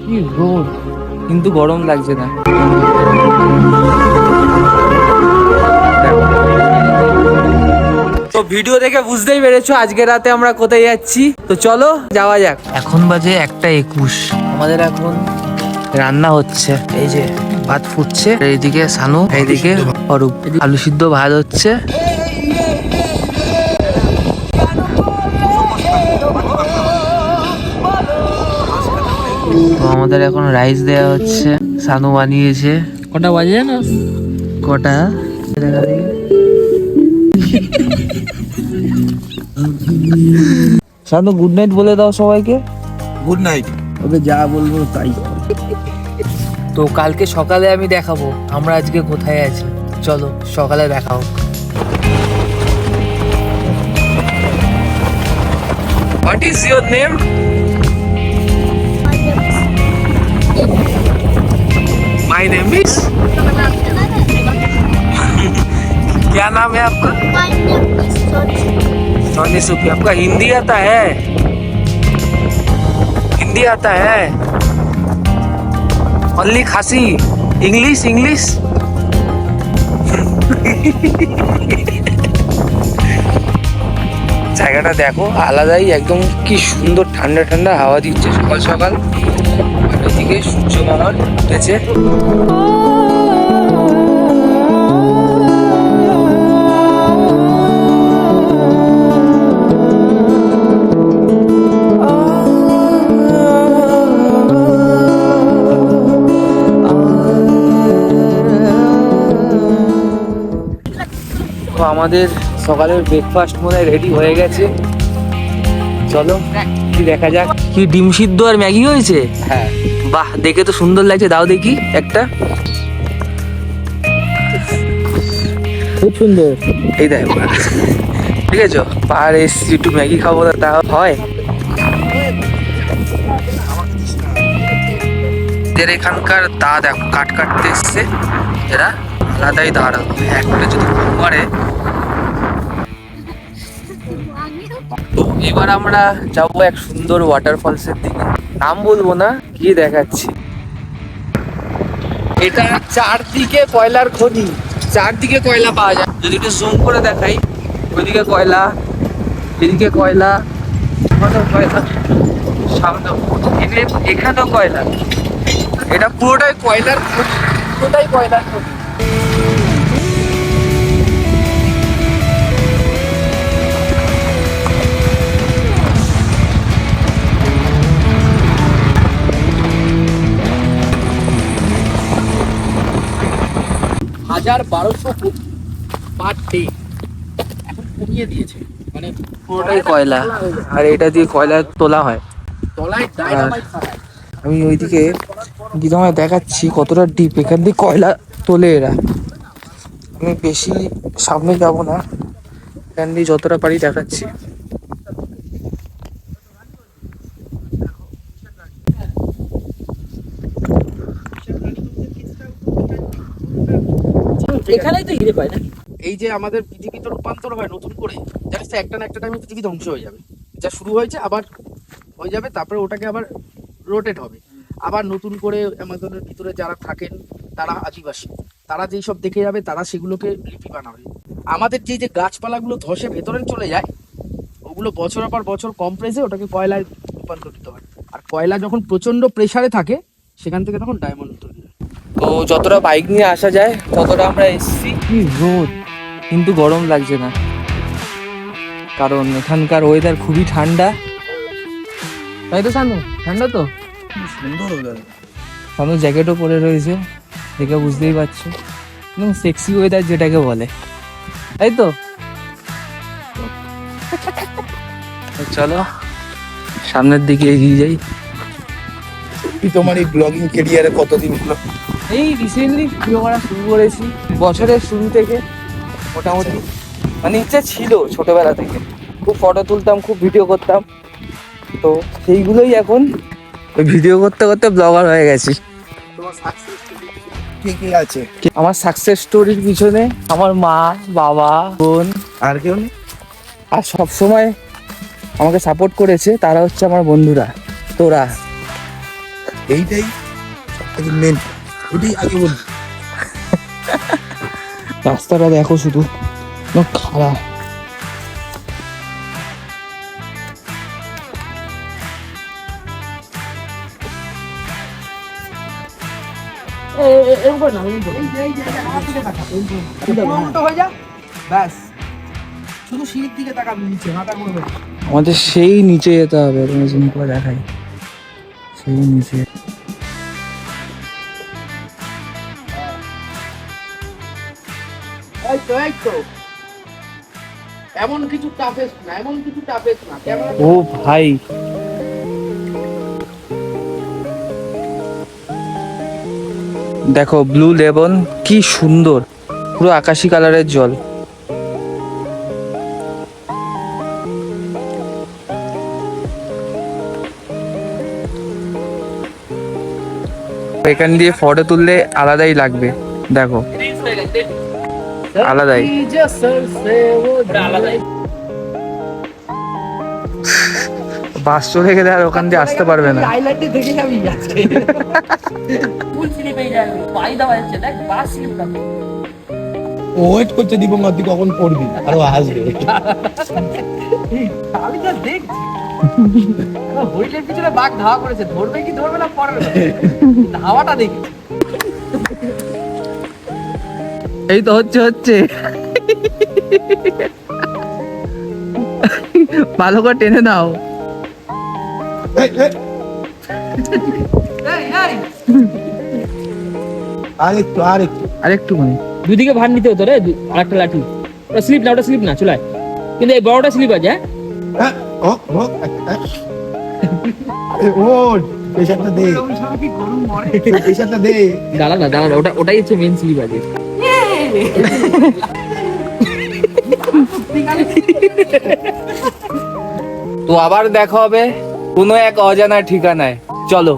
কি রোদ, কিন্তু গরম লাগছে না। তো ভিডিও দেখে বুঝতেই পেরেছো আজকে রাতে আমরা কোথায় যাচ্ছি। তো চলো যাওয়া যাক। এখন বাজে 1:21। আমাদের এখন রান্না হচ্ছে, এই যে ভাত ফুটছে, এইদিকে সানু, এইদিকে অরূপ, আলু সিদ্ধ ভাত হচ্ছে। তো আমাদের এখন রাইস দেয়া হচ্ছে, সানু বানিয়েছে। কটা বাজে জানো? কটা সানু গুড নাইট বলে দাও সবাইকে। Good night. ওকে যা বলবো তাই। তো কালকে সকালে আমি দেখাবো আমরা আজকে কোথায় আছি। চলো সকালে দেখাও। What is your name? My name is. क्या नाम है आपका? सोनी सुखी। आपका हिंदी आता है? हिंदी आता है? ओनली खासी। English English. জায়গাটা দেখো আলাদাই একদম, কি সুন্দর ঠান্ডা ঠান্ডা হাওয়া দিচ্ছে সকাল সকাল। আর ওইদিকে সূর্য মামার উঠেছে। তো আমাদের সকালের ব্রেকফাস্ট মনে হয় রেডি হয়ে গেছে। চলো কি দেখা যাক। কি ডিম সিদ্ধ আর ম্যাগি হয়েছে? হ্যাঁ। বাহ, দেখে তো সুন্দর লাগছে। দাও দেখি একটা। খুব সুন্দর। এই দেখ, ঠিক আছে পাহাড়ে এসছি একটু ম্যাগি খাবো না তা হয়? এদের এখানকার দা দেখো কাট কাটতে এসছে এরা, আলাদাই দাঁড়ানো একটা যদি করে। তো এবার আমরা যাবো এক সুন্দর ওয়াটারফলসের দিকে, নাম বলবো না, গিয়ে দেখাচ্ছি। এটা চারদিকে কয়লার খনি, চারদিকে কয়লা পাওয়া যায়। যদি একটু জুম করে দেখাই, ওইদিকে কয়লা, এদিকে কয়লা, ওখানেও কয়লা, সামনে এখানেও কয়লা। এটা পুরোটাই কয়লার খনি, পুরোটাই কয়লার খনি। পার ডে এখন কমিয়ে দিয়েছে, মানে পুরোটাই কয়লা। আর এটা দিয়ে কয়লা তোলা হয়। আমি ওইদিকে কি তোমায় দেখাচ্ছি কতটা ডিপ, এখান দিয়ে কয়লা তোলে এরা। আমি বেশি সামনে যাব না, এখান দিয়ে যতটা পারি দেখাচ্ছি। এখানেই তো হিরে পায় না। এই যে আমাদের পৃথিবী তো রূপান্তর হয় নতুন করে, জানিস তো একটা না একটা টাইমে পৃথিবী ধ্বংস হয়ে যাবে। যা শুরু হয়েছে আবার হয়ে যাবে, তারপরে ওটাকে আবার রোটেট হবে। আবার নতুন করে আমাদের ভিতরে যারা থাকেন তারা আদিবাসী, তারা যেই সব দেখে যাবে তারা সেগুলোকে লিপি বানাবে। আমাদের যে যে গাছপালাগুলো ধসে ভেতরে চলে যায়, ওগুলো বছরের পর বছর কম্প্রেসে ওটাকে কয়লায় রূপান্তরিত হয়। আর কয়লা যখন প্রচন্ড প্রেসারে থাকে সেখান থেকে তখন ডায়মন্ড তৈরি হয়। তো যতটা বাইক নিয়ে আসা যায় ততটা আমরা এসছি। কি রোদ, কিন্তু গরম লাগছে না, কারণ এখানকার ওয়েদার খুবই ঠান্ডা। তাই তো সানু? ঠান্ডা তো সুন্দর ওয়েদার। সানু জ্যাকেটও পরে রয়েছে, দেখে বুঝতেই পারছো একদম সেক্সি ওয়েদার যেটাকে বলে, তাই তো? চলো সামনের দিকে এগিয়ে যাই। তোমার এই ব্লগিং ক্যারিয়ারে কতদিন হলো? এই রিসেন্টলি ভিডিও করা শুরু করেছি, বছরের শুরু থেকে মোটামুটি। মানে ইচ্ছা ছিল ছোটবেলা থেকে, খুব ফটো তুলতাম, খুব ভিডিও করতাম। তো সেইগুলোই এখন ওই ভিডিও করতে করতে ব্লগার হয়ে গেছি। তোমার সাকসেস কে কে আছে? আমার সাকসেস স্টোরির পিছনে আমার মা, বাবা, বোন, আর কেউ নেই? আর সব সময় আমাকে সাপোর্ট করেছে তারা হচ্ছে আমার বন্ধুরা। তোরা এইটাই সবথেকে মেন, ওটাই আগে বলি। রাস্তাটা দেখো শুধু খারাপ। উল্টো হয়ে যা, ব্যাস শুধু সিঁড়ির দিকে তাকাবি, নিচে মাথা করবে। আমাদের সেই নিচে যেতে হবে, তুমি জুম করে দেখাই, সেই নিচে। এই তো এই তো, এমন কিছু টাফেস্ট না, এমন কিছু টাফেস্ট না। ও ভাই, দেখো ব্লু লেবন কি সুন্দর, পুরো আকাশি কালারের জল। এখান দিয়ে ফটো তুললে আলাদাই লাগবে, দেখো আলাদাই। বাস চলে গেলে আর ওখান দিয়ে আসতে পারবে না। আইল্যান্ডে দেখে যাবি আজকে। ফুল স্লিপ হয়ে যাবে, পানি দেওয়া যাচ্ছে, দেখ বাস স্লিপ না। ওয়েট করছে দীপঙ্কর তুই কখন পড়বি, আরো আসবে। আমি তো দেখছি হইলের পিছনে বাঘ ধাওয়া করেছে, ধরবে কি ধরবে না পরে ধাওয়াটা দেখি। এই তো হচ্ছে ভালো করে টেনে নাও। এই, এই, আরেকটু আরেকটু আরেকটুখানি। দুদিকে ভার নিতে হতো রে, আরেকটা লাঠি। ওটা স্লিপ না, ওটা স্লিপ না, চলে আয়। কিন্তু এই বড়টা স্লিপ আছে, হ্যাঁ? হ্যাঁ, ও ও আরে ওঠ, প্রেশারটা দে, কি গরম মরে। প্রেশারটা দে। দাঁড়া না, দাঁড়া না, ওটাই হচ্ছে মেন স্লিপ আছে। তো আবার দেখা হবে কোনো এক অজানা ঠিকানায়, চলো।